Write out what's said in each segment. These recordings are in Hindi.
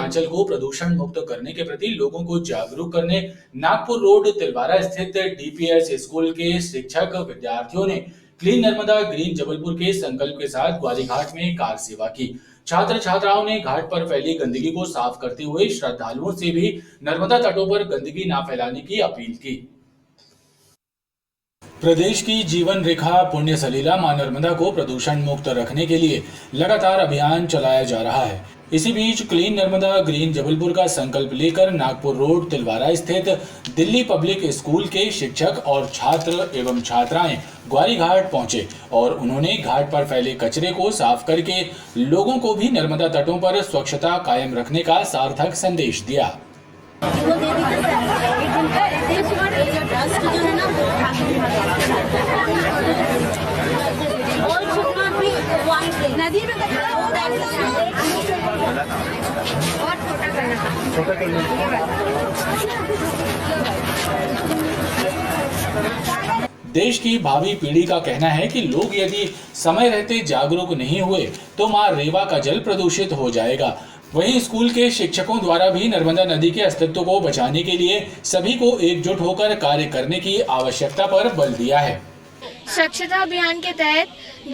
हिमाचल को प्रदूषण मुक्त करने के प्रति लोगों को जागरूक करने नागपुर रोड तिलवारा स्थित डीपीएस स्कूल के शिक्षक विद्यार्थियों ने क्लीन नर्मदा ग्रीन जबलपुर के संकल्प के साथ ग्वारीघाट में कार सेवा की। छात्र छात्राओं ने घाट पर फैली गंदगी को साफ करते हुए श्रद्धालुओं से भी नर्मदा तटों पर गंदगी न फैलाने की अपील की। प्रदेश की जीवन रेखा पुण्य सलीला मां नर्मदा को प्रदूषण मुक्त रखने के लिए लगातार अभियान चलाया जा रहा है। इसी बीच क्लीन नर्मदा ग्रीन जबलपुर का संकल्प लेकर नागपुर रोड तिलवारा स्थित दिल्ली पब्लिक स्कूल के शिक्षक और छात्र एवं छात्राएं ग्वारीघाट पहुंचे और उन्होंने घाट पर फैले कचरे को साफ करके लोगों को भी नर्मदा तटों पर स्वच्छता कायम रखने का सार्थक संदेश दिया। नदी में देश की भावी पीढ़ी का कहना है कि लोग यदि समय रहते जागरूक नहीं हुए तो मां रेवा का जल प्रदूषित हो जाएगा। वहीं स्कूल के शिक्षकों द्वारा भी नर्मदा नदी के अस्तित्व को बचाने के लिए सभी को एकजुट होकर कार्य करने की आवश्यकता पर बल दिया है। स्वच्छता अभियान के तहत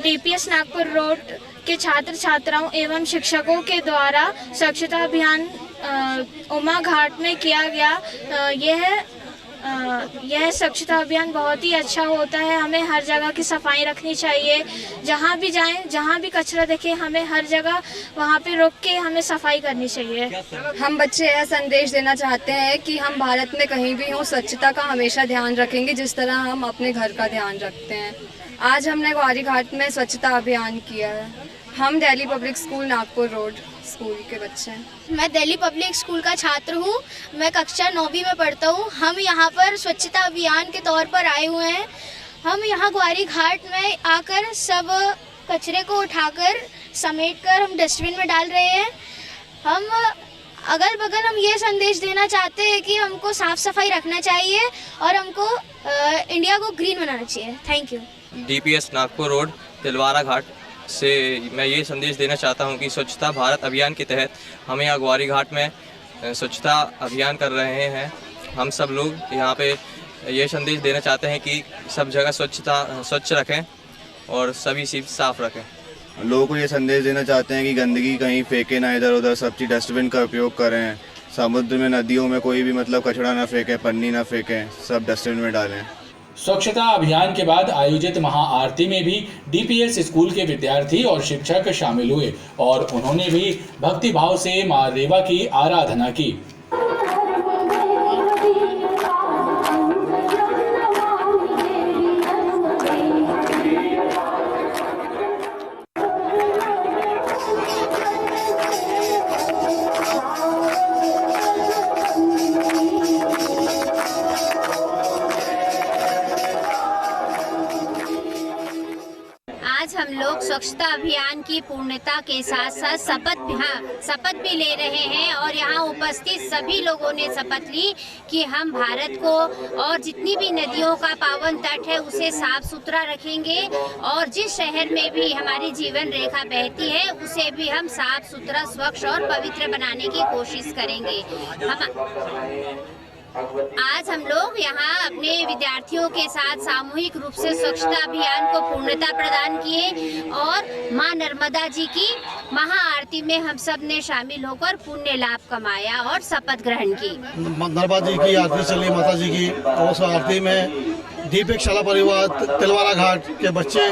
डीपीएस नागपुर रोड के छात्र छात्राओं एवं शिक्षकों के द्वारा स्वच्छता अभियान उमा घाट में किया गया। यह स्वच्छता अभियान बहुत ही अच्छा होता है। हमें हर जगह की सफाई रखनी चाहिए। जहाँ भी जाएं, जहाँ भी कचरा देखें, हमें हर जगह वहाँ पे रोक के हमें सफाई करनी चाहिए। हम बच्चे यह संदेश देना चाहते हैं कि हम भारत में कहीं भी हों, स्वच्छता का हमेशा ध्यान रखेंगे जिस तरह हम अपने घर का ध्यान रखते हैं। आज हमने ग्वारीघाट में स्वच्छता अभियान किया है। हम Delhi public school Nagpur road school के बच्चे हैं। मैं दिल्ली पब्लिक स्कूल का छात्र हूँ। मैं कक्षा 9वीं में पढ़ता हूँ। हम यहाँ पर स्वच्छता अभियान के तौर पर आए हुए हैं। हम यहाँ ग्वारीघाट में आकर सब कचरे को उठाकर समेटकर हम डस्टबिन में डाल रहे हैं। हम अगल बगल हम ये संदेश देना चाहते हैं कि हमको साफ सफाई रखना चाहिए और हमको इंडिया को ग्रीन बनाना चाहिए। Thank you. DPS Nagpur road Tilwara Ghat से मैं ये संदेश देना चाहता हूँ कि स्वच्छता भारत अभियान के तहत हम यहाँ ग्वारीघाट में स्वच्छता अभियान कर रहे हैं। हम सब लोग यहाँ पे ये संदेश देना चाहते हैं कि सब जगह स्वच्छ रखें और सभी चीज़ साफ रखें। लोगों को ये संदेश देना चाहते हैं कि गंदगी कहीं फेंके ना, इधर उधर सब चीज़ डस्टबिन का उपयोग करें। समुद्र में, नदियों में कोई भी कचरा ना फेंकें, पन्नी ना फेंकें, सब डस्टबिन में डालें। स्वच्छता अभियान के बाद आयोजित महाआरती में भी डीपीएस स्कूल के विद्यार्थी और शिक्षक शामिल हुए और उन्होंने भी भक्तिभाव से मां रेवा की आराधना की। आज हम लोग स्वच्छता अभियान की पूर्णता के साथ साथ शपथ भी ले रहे हैं और यहाँ उपस्थित सभी लोगों ने शपथ ली कि हम भारत को और जितनी भी नदियों का पावन तट है उसे साफ सुथरा रखेंगे और जिस शहर में भी हमारी जीवन रेखा बहती है उसे भी हम साफ सुथरा, स्वच्छ और पवित्र बनाने की कोशिश करेंगे। आज हम लोग यहाँ अपने विद्यार्थियों के साथ सामूहिक रूप से स्वच्छता अभियान को पूर्णता प्रदान किए और मां नर्मदा जी की महाआरती में हम सब ने शामिल होकर पुण्य लाभ कमाया और शपथ ग्रहण की। नर्मदा जी की आरती चली, माता जी की, और उस आरती में दीपक शाला परिवार तिलवारा घाट के बच्चे,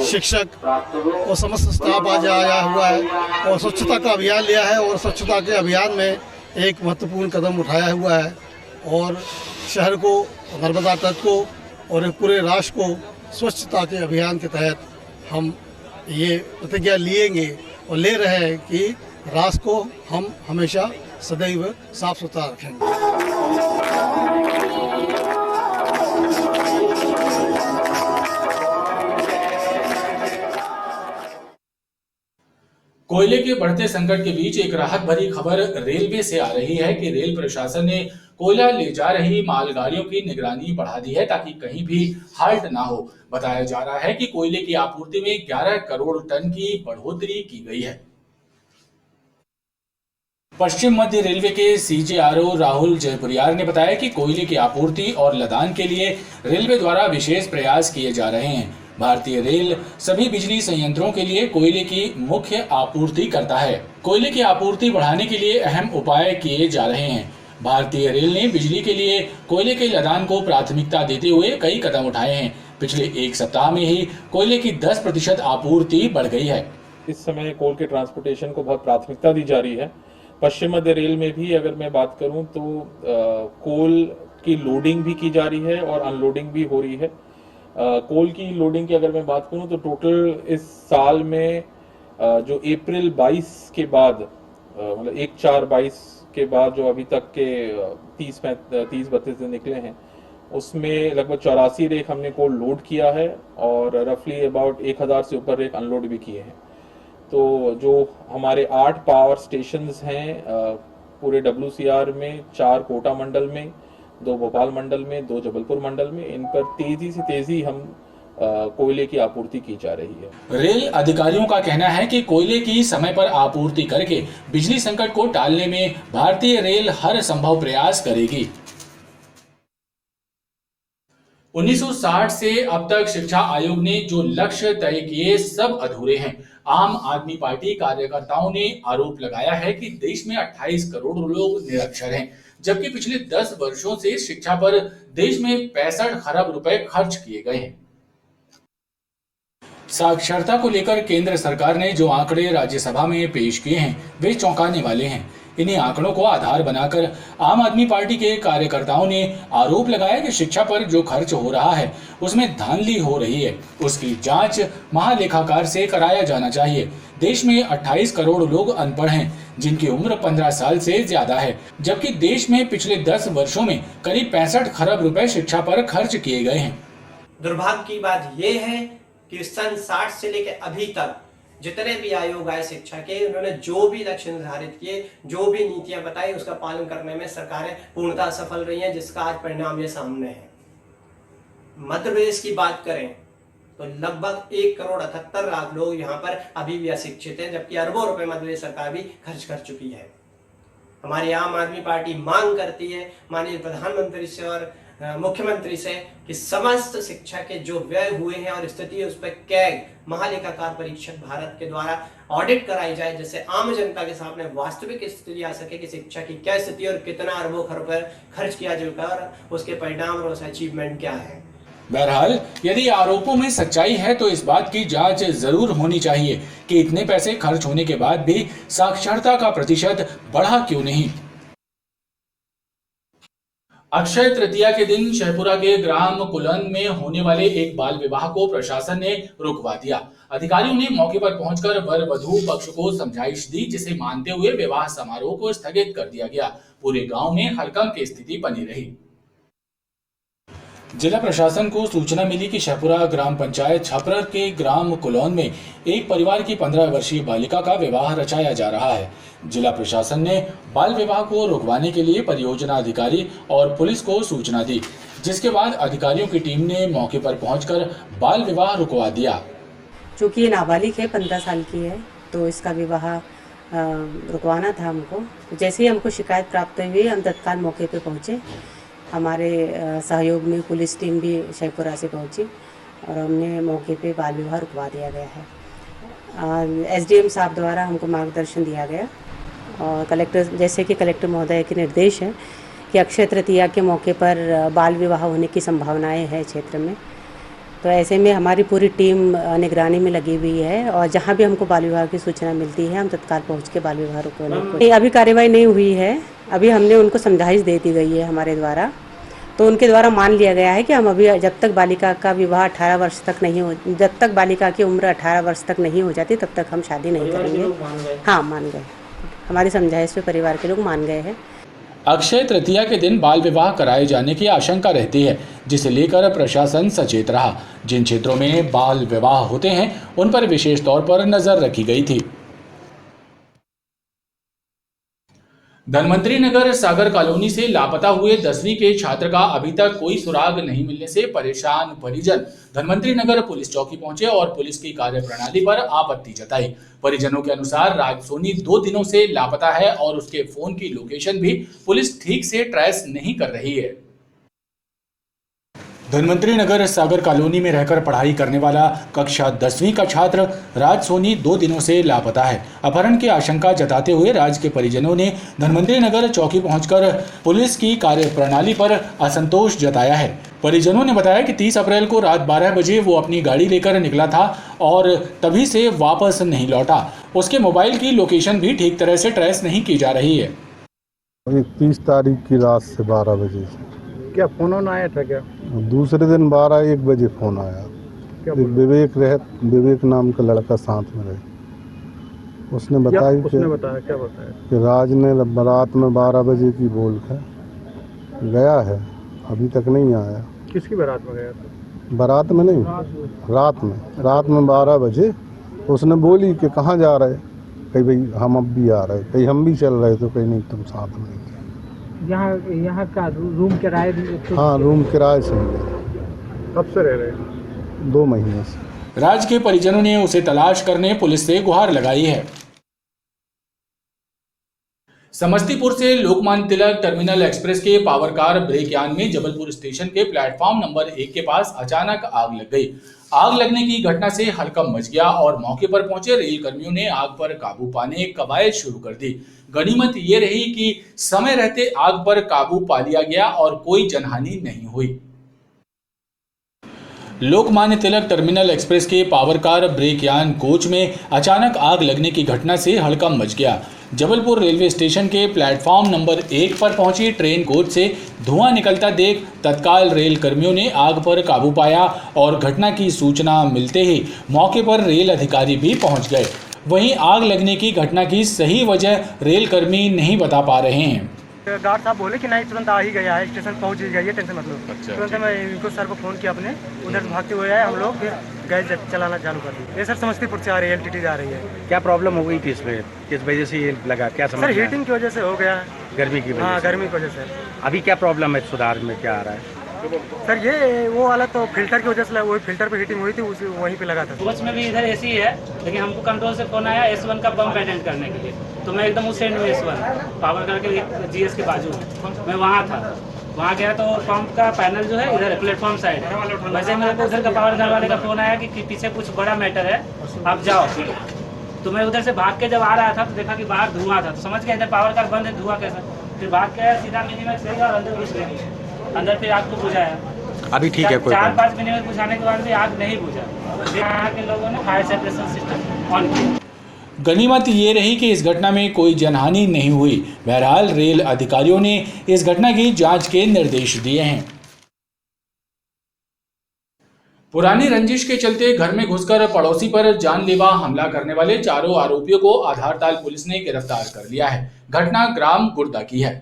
शिक्षक और समस्त स्टाफ आज आया हुआ है और स्वच्छता का अभियान लिया है और स्वच्छता के अभियान में एक महत्वपूर्ण कदम उठाया हुआ है और शहर को, नर्मदा तट को और पूरे राष्ट्र को स्वच्छता के अभियान के तहत हम ये प्रतिज्ञा लेंगे और ले रहे हैं कि राष्ट्र को हम हमेशा सदैव साफ सुथरा रखेंगे। कोयले के बढ़ते संकट के बीच एक राहत भरी खबर रेलवे से आ रही है कि रेल प्रशासन ने कोयला ले जा रही मालगाड़ियों की निगरानी बढ़ा दी है ताकि कहीं भी हाल्ट ना हो। बताया जा रहा है कि कोयले की आपूर्ति में 11 करोड़ टन की बढ़ोतरी की गई है। पश्चिम मध्य रेलवे के CJRO राहुल जयपुरियार ने बताया कि कोयले की आपूर्ति और लदान के लिए रेलवे द्वारा विशेष प्रयास किए जा रहे हैं। भारतीय रेल सभी बिजली संयंत्रों के लिए कोयले की मुख्य आपूर्ति करता है। कोयले की आपूर्ति बढ़ाने के लिए अहम उपाय किए जा रहे हैं। भारतीय रेल ने बिजली के लिए कोयले के लदान को प्राथमिकता देते हुए कई कदम उठाए हैं। पिछले एक सप्ताह में ही कोयले की 10% आपूर्ति बढ़ गई है। इस समय कोल के ट्रांसपोर्टेशन को बहुत प्राथमिकता दी जा रही है। पश्चिम मध्य रेल में भी अगर मैं बात करूं तो कोल की लोडिंग भी की जा रही है और अनलोडिंग भी हो रही है। कोल की लोडिंग की अगर मैं बात करूं तो टोटल इस साल में जो अप्रैल 22 के बाद मतलब 1/4/22 के बाद जो अभी तक के 30-32 दिन निकले हैं उसमें लगभग 84 रेक हमने कोल लोड किया है और रफली अबाउट 1000 से ऊपर रेक अनलोड भी किए हैं। तो जो हमारे 8 पावर स्टेशंस हैं पूरे WCR में, 4 कोटा मंडल में, 2 भोपाल मंडल में, 2 जबलपुर मंडल में, इन पर तेजी हम कोयले की आपूर्ति की जा रही है। रेल अधिकारियों का कहना है कि कोयले की समय पर आपूर्ति करके बिजली संकट को टालने में भारतीय रेल हर संभव प्रयास करेगी। 1960 से अब तक शिक्षा आयोग ने जो लक्ष्य तय किए सब अधूरे हैं। आम आदमी पार्टी कार्यकर्ताओं ने आरोप लगाया है कि देश में 28 करोड़ लोग निरक्षर हैं, जबकि पिछले 10 वर्षों से शिक्षा पर देश में 65 खरब रुपए खर्च किए गए हैं। साक्षरता को लेकर केंद्र सरकार ने जो आंकड़े राज्यसभा में पेश किए हैं वे चौंकाने वाले हैं। इन्हीं आंकड़ों को आधार बनाकर आम आदमी पार्टी के कार्यकर्ताओं ने आरोप लगाया कि शिक्षा पर जो खर्च हो रहा है उसमें धांधली हो रही है। उसकी जांच महालेखाकार से कराया जाना चाहिए। देश में 28 करोड़ लोग अनपढ़ हैं जिनकी उम्र 15 साल से ज्यादा है, जबकि देश में पिछले 10 वर्षों में करीब 65 खरब रुपए शिक्षा पर खर्च किए गए हैं। दुर्भाग्य की बात यह है कि सन 60 से लेकर अभी तक जितने भी आयोग आए शिक्षा के, उन्होंने जो भी लक्ष्य निर्धारित किए, जो भी नीतियां बताई, उसका पालन करने में सरकारें पूर्णतः सफल रही हैं, जिसका आज परिणाम ये सामने है। मध्य प्रदेश की बात करें तो लगभग 1,78,00,000 लोग यहाँ पर अभी भी अशिक्षित हैं, जबकि अरबों रुपए मध्य प्रदेश सरकार भी खर्च कर चुकी है। हमारी आम आदमी पार्टी मांग करती है माननीय प्रधानमंत्री से और मुख्यमंत्री से कि समस्त शिक्षा के जो व्यय हुए हैं और स्थिति है उस पर कैग महालेखाकार परीक्षक भारत के द्वारा ऑडिट कराई जाए, जिससे आम जनता के सामने वास्तविक स्थिति आ सके कि शिक्षा की क्या स्थिति और कितना अरबों खरबों खर्च किया जाएगा और उसके परिणाम और उसका अचीवमेंट क्या है। बहरहाल यदि आरोपों में सच्चाई है तो इस बात की जांच जरूर होनी चाहिए कि इतने पैसे खर्च होने के बाद भी साक्षरता का प्रतिशत बढ़ा क्यों नहीं। अक्षय तृतीया के दिन शहपुरा के ग्राम कुलन में होने वाले एक बाल विवाह को प्रशासन ने रुकवा दिया। अधिकारियों ने मौके पर पहुंचकर वर वधू पक्ष को समझाइश दी, जिसे मानते हुए विवाह समारोह को स्थगित कर दिया गया। पूरे गांव में हड़कंप की स्थिति बनी रही। जिला प्रशासन को सूचना मिली कि शहपुरा ग्राम पंचायत छपरर के ग्राम कुलौन में एक परिवार की 15 वर्षीय बालिका का विवाह रचाया जा रहा है। जिला प्रशासन ने बाल विवाह को रुकवाने के लिए परियोजना अधिकारी और पुलिस को सूचना दी, जिसके बाद अधिकारियों की टीम ने मौके पर पहुंचकर बाल विवाह रुकवा दिया। चूँकि ये नाबालिग है, 15 साल की है, तो इसका विवाह रुकवाना था हमको। जैसे ही हमको शिकायत प्राप्त हुई हम तत्काल मौके पर पहुँचे। हमारे सहयोग में पुलिस टीम भी शहपुरा से पहुंची और हमने मौके पे बाल विवाह रुकवा दिया गया है। SDM साहब द्वारा हमको मार्गदर्शन दिया गया और कलेक्टर महोदय के निर्देश है कि अक्षय तृतीया के मौके पर बाल विवाह होने की संभावनाएं हैं क्षेत्र में। तो ऐसे में हमारी पूरी टीम निगरानी में लगी हुई है और जहां भी हमको बाल विवाह की सूचना मिलती है हम तत्काल पहुंच के बाल विवाह रुकवाने को। अभी कार्रवाई नहीं हुई है, अभी हमने उनको समझाइश दे दी गई है हमारे द्वारा, तो उनके द्वारा मान लिया गया है कि हम अभी जब तक बालिका का विवाह 18 वर्ष तक नहीं हो, जब तक बालिका की उम्र 18 वर्ष तक नहीं हो जाती तब तक हम शादी नहीं करेंगे। हाँ, मान गए, हमारी समझाइश पे परिवार के लोग मान गए हैं। अक्षय तृतीया के दिन बाल विवाह कराए जाने की आशंका रहती है, जिसे लेकर प्रशासन सचेत रहा। जिन क्षेत्रों में बाल विवाह होते हैं उन पर विशेष तौर पर नजर रखी गई थी। धनवंतरी नगर सागर कॉलोनी से लापता हुए 10वीं के छात्र का अभी तक कोई सुराग नहीं मिलने से परेशान परिजन धनवंतरी नगर पुलिस चौकी पहुंचे और पुलिस की कार्यप्रणाली पर आपत्ति जताई। परिजनों के अनुसार राज सोनी 2 दिनों से लापता है और उसके फोन की लोकेशन भी पुलिस ठीक से ट्रेस नहीं कर रही है। धनवंतरी नगर सागर कॉलोनी में रहकर पढ़ाई करने वाला कक्षा 10वीं का छात्र राज सोनी 2 दिनों से लापता है। अपहरण की आशंका जताते हुए राज के परिजनों ने धनवंतरी नगर चौकी पहुंचकर पुलिस की कार्यप्रणाली पर असंतोष जताया है। परिजनों ने बताया कि 30 अप्रैल को रात 12 बजे वो अपनी गाड़ी लेकर निकला था और तभी से वापस नहीं लौटा। उसके मोबाइल की लोकेशन भी ठीक तरह से ट्रेस नहीं की जा रही है। 30 तारीख की रात से 12 बजे से क्या फोन आया था क्या? दूसरे दिन 12-1 बजे फोन आया। विवेक नाम का लड़का साथ में रहे। उसने बताया कि राज ने रात में 12 बजे की बोल कर गया है, अभी तक नहीं आया। किसकी बारात में गया था? बारात में नहीं, रात में 12 बजे उसने बोली कि कहाँ जा रहे, कहीं भाई हम अब भी आ रहे, कहीं हम भी चल रहे, तो कहीं नहीं तुम साथ में। यहाँ का रूम किराए? हाँ, रूम किराए से। कब से रह रहे हैं? 2 महीने से। राज के परिजनों ने उसे तलाश करने पुलिस से गुहार लगाई है। समस्तीपुर से लोकमान्य तिलक टर्मिनल एक्सप्रेस के पावर कार ब्रेक यान में जबलपुर स्टेशन के प्लेटफॉर्म नंबर 1 के पास अचानक आग लग गई। आग लगने की घटना से हड़कंप मच गया और मौके पर पहुंचे रेल कर्मियों ने आग पर काबू पाने कवायद शुरू कर दी। गनीमत ये रही कि समय रहते आग पर काबू पा लिया गया और कोई जनहानि नहीं हुई। लोकमान्य तिलक टर्मिनल एक्सप्रेस के पावर कार ब्रेक यान कोच में अचानक आग लगने की घटना से हड़कंप मच गया। जबलपुर रेलवे स्टेशन के प्लेटफॉर्म नंबर 1 पर पहुंची ट्रेन कोच से धुआं निकलता देख तत्काल रेल कर्मियों ने आग पर काबू पाया और घटना की सूचना मिलते ही मौके पर रेल अधिकारी भी पहुंच गए। वहीं आग लगने की घटना की सही वजह रेल कर्मी नहीं बता पा रहे हैं। गार्ड साहब बोले कि नहीं, तुरंत आ ही गया है, स्टेशन पहुंच ही गई है, टेंशन मत लो। तुरंत मैं इनको सर को फोन किया अपने, उधर से भागते हुए आए हम लोग, फिर गए चलाना चालू कर दी। ये सर समस्तीपुर से आ रही है, एलटीटी जा रही है। क्या प्रॉब्लम हो गई थी इसमें, किस वजह से ये लगा, क्या समझ? सर हीटिंग की वजह से हो गया, गर्मी की वजह? हाँ, गर्मी की वजह से। अभी क्या प्रॉब्लम है, सुधार में क्या आ रहा है? सर ये वो वाला तो फिल्टर की वजह से, वही फिल्टर पे हीटिंग हुई थी, उसी वहीं पे लगा था। कोच में भी इधर एसी है, लेकिन हमको कंट्रोल से फोन आया S1 का पंप अटेंड करने के लिए, तो मैं एकदम उस एंड में S1 पावर करके GS के बाजू में मैं वहाँ था। वहाँ गया तो पंप का पैनल जो है इधर प्लेटफॉर्म साइड है। वैसे मेरे को उधर का पावर घर वाले का फोन आया कि पीछे कुछ बड़ा मैटर है, आप जाओ। तो मैं उधर से भाग के जब आ रहा था तो देखा कि बाहर धुआं था, तो समझ गया इधर पावर कार बंद है, धुआं कैसा। फिर भाग के सीधा मिनीमैक्स ले गया और अंदर घुस गया, अंदर फिर आग को बुझाया। अभी ठीक है, कोई 4-5 मिनट बुझाने के बाद भी आग नहीं बुझा। यहाँ के लोगों ने फायर सेपरेशन सिस्टम ऑन किया। गनीमत ये रही कि इस घटना में कोई जनहानि नहीं हुई। बहरहाल रेल अधिकारियों ने इस घटना की जांच के निर्देश दिए हैं। पुरानी रंजिश के चलते घर में घुसकर पड़ोसी पर जानलेवा हमला करने वाले 4 आरोपियों को आधारताल पुलिस ने गिरफ्तार कर लिया है। घटना ग्राम गुर्दा की है।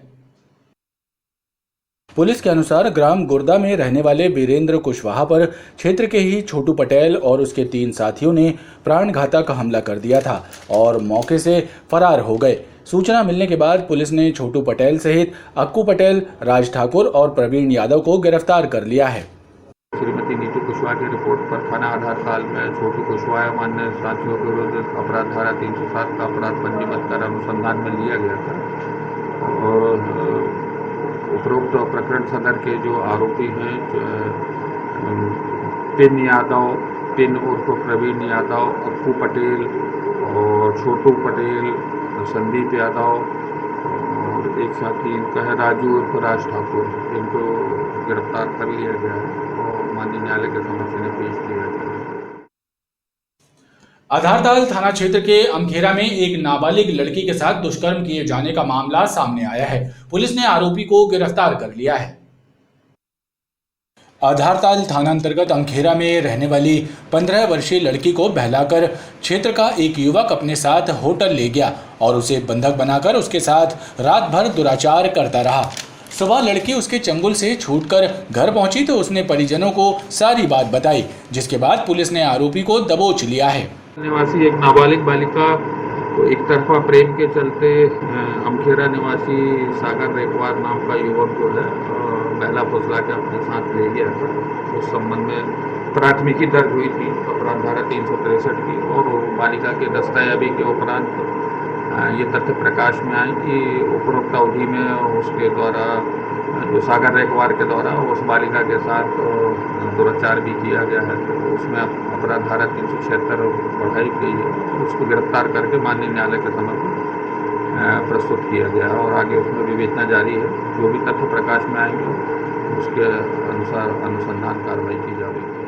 पुलिस के अनुसार ग्राम गुर्दा में रहने वाले वीरेंद्र कुशवाहा पर क्षेत्र के ही छोटू पटेल और उसके 3 साथियों ने प्राणघातक हमला कर दिया था और मौके से फरार हो गए। सूचना मिलने के बाद पुलिस ने छोटू पटेल सहित अक्कू पटेल, राज ठाकुर और प्रवीण यादव को गिरफ्तार कर लिया है। श्रीमती नीतू कुशवाहा की रिपोर्ट पर थाना आधारताल में छोटू कुशवाहा अन्य साथियों के विरुद्ध अपराध धारा 307 का अपराध पंजीबद्ध कर अनुसंधान में लिया गया था और उपरोक्त प्रकरण सदर के जो आरोपी हैं पिन उर्फ प्रवीण यादव, अक्कू पटेल और छोटू पटेल, संदीप यादव और एक साथी इनका है राजू उर्फ राज ठाकुर, इनको गिरफ्तार कर लिया गया है और माननीय न्यायालय के समक्ष इन्हें पेश किया गया है। आधारताल थाना क्षेत्र के अमखेरा में एक नाबालिग लड़की के साथ दुष्कर्म किए जाने का मामला सामने आया है। पुलिस ने आरोपी को गिरफ्तार कर लिया है। आधारताल थाना अंतर्गत अमखेरा में रहने वाली 15 वर्षीय लड़की को बहलाकर क्षेत्र का एक युवक अपने साथ होटल ले गया और उसे बंधक बनाकर उसके साथ रात भर दुराचार करता रहा। सुबह लड़की उसके चंगुल से छूटकर घर पहुंची तो उसने परिजनों को सारी बात बताई, जिसके बाद पुलिस ने आरोपी को दबोच लिया है। निवासी एक नाबालिग बालिका तो एक तरफा प्रेम के चलते अमखेरा निवासी सागर रेकवार नाम का युवक जो है महिला फुसला के अपने साथ ले गया था। उस संबंध में प्राथमिकी दर्ज हुई थी अपराध धारा 363 की, और बालिका के दस्तावेजी के उपरांत ये तथ्य प्रकाश में आए कि उपरोक्त अवधि में उसके द्वारा जो सागर रेकवार के द्वारा उस बालिका के साथ दुराचार भी किया गया है। तो उसमें अपराध धारा 376 बढ़ाई गई है और उसको गिरफ्तार करके माननीय न्यायालय के समक्ष प्रस्तुत किया गया है और आगे उसमें विवेचना जारी है। जो भी तथ्य प्रकाश में आएंगे उसके अनुसार अनुसंधान कार्रवाई की जाएगी।